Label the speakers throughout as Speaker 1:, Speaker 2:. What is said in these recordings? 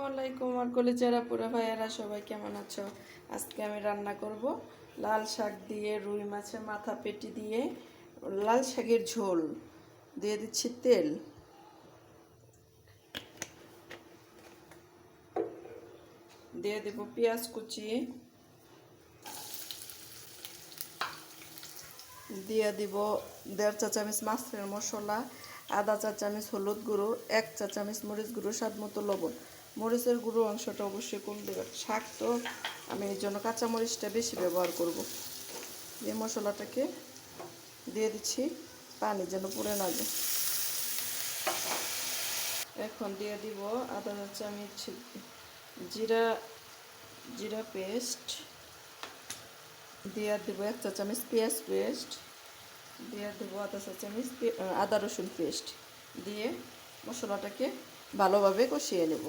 Speaker 1: আলাইকুম আর কলিজারা পুরা ভাইয়ারা সবাই কেমন আছো? আজকে আমি রান্না করব লাল শাক দিয়ে রুই মাছের মাথা পেটি দিয়ে লাল শাকের ঝোল দিয়ে দিচ্ছি তেল, দিয়ে দেব পেঁয়াজ কুচি, দিয়ে দিব 1.5 চা চামচ মাছের মশলা, আধা চা চামচ হলুদ গুঁড়ো, 1 চা চামচ মরিচ গুঁড়ো, স্বাদ মতো লবণ। মরিচের গুঁড়ো অংশটা অবশ্যই কম দেবেন, শাক তো আমি এই জন্য কাঁচা মরিচটা বেশি ব্যবহার করব। এই মশলাটাকে দিয়ে দিচ্ছি, পানি যেন পুড়ে না যায়। এখন দিয়ে দিব আধা চা চামচ জিরা পেস্ট, দিয়ে দেবো 1 চা চামচ পেঁয়াজ পেস্ট, দিয়ে দেবো আধা চা চামচ আদা রসুন পেস্ট, দিয়ে মশলাটাকে ভালোভাবে কষিয়ে নেব।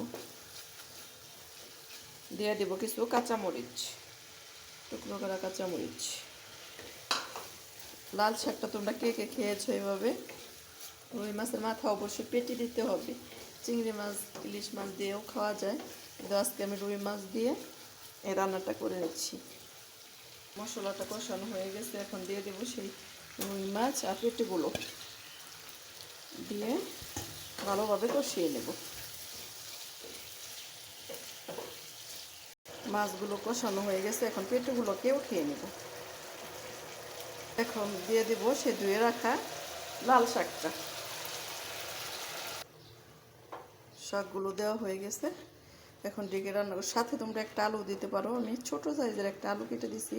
Speaker 1: দিয়ে দেবো কিছু কাঁচামরিচ, টুকরো করা কাঁচামরিচ। লাল শাকটা তোমরা কে কে খেয়েছো এভাবে? রুই মাছের মাথা অবশ্যই পেটি দিতে হবে, চিংড়ি মাছ ইলিশ মাছ দিয়েও খাওয়া যায়, কিন্তু আজকে আমি রুই মাছ দিয়ে এই রান্নাটা করে নিচ্ছি। মশলাটা কষানো হয়ে গেছে, এখন দিয়ে দেবো সেই রুই মাছ আর পেটিগুলো, দিয়ে ভালোভাবে কষিয়ে নেব। মাছগুলো কষানো হয়ে গেছে, এখন পেটিগুলোকে উঠিয়ে নেব। এখন দিয়ে দেব সে ধুয়ে রাখা লাল শাকটা। শাকগুলো দেওয়া হয়ে গেছে, এখন ডেকে রান্না করব। সাথে তোমরা একটা আলু দিতে পারো, আমি ছোট সাইজের একটা আলু কেটে দিছি।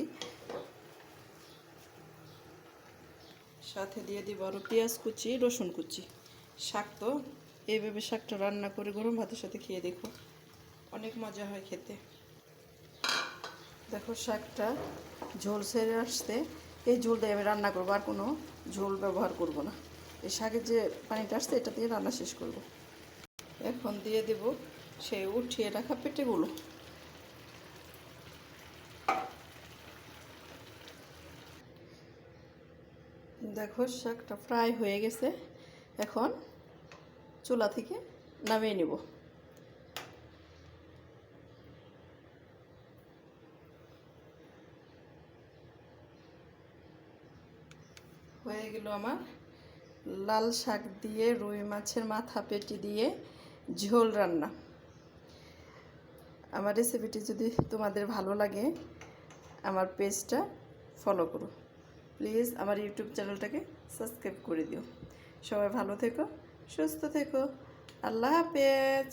Speaker 1: সাথে দিয়ে দিব আরও পেঁয়াজ কুচি, রসুন কুচি। শাক তো এইভাবে শাকটা রান্না করে গরম ভাতের সাথে খেয়ে দেখো, অনেক মজা হয় খেতে। দেখো শাকটা ঝোল ছেড়ে আসতে, এই ঝোল দিয়ে আমি রান্না করবো, আর কোনো ঝোল ব্যবহার করব না। এই শাকের যে পানিটা আসছে এটা দিয়ে রান্না শেষ করব। এখন দিয়ে দেব সেই উঠিয়ে রাখা পেটিগুলো। দেখো শাকটা ফ্রাই হয়ে গেছে, এখন চুলা থেকে নামিয়ে নেব। হয়ে গেল আমার লাল শাক দিয়ে রুই মাছের মাথা পেটি দিয়ে ঝোল রান্না। আমার রেসিপিটি যদি তোমাদের ভালো লাগে আমার পেজটা ফলো করো, প্লিজ আমার ইউটিউব চ্যানেলটাকে সাবস্ক্রাইব করে দিও। সবাই ভালো থেকো, সুস্থ থেকো, আল্লাহ হাফেজ।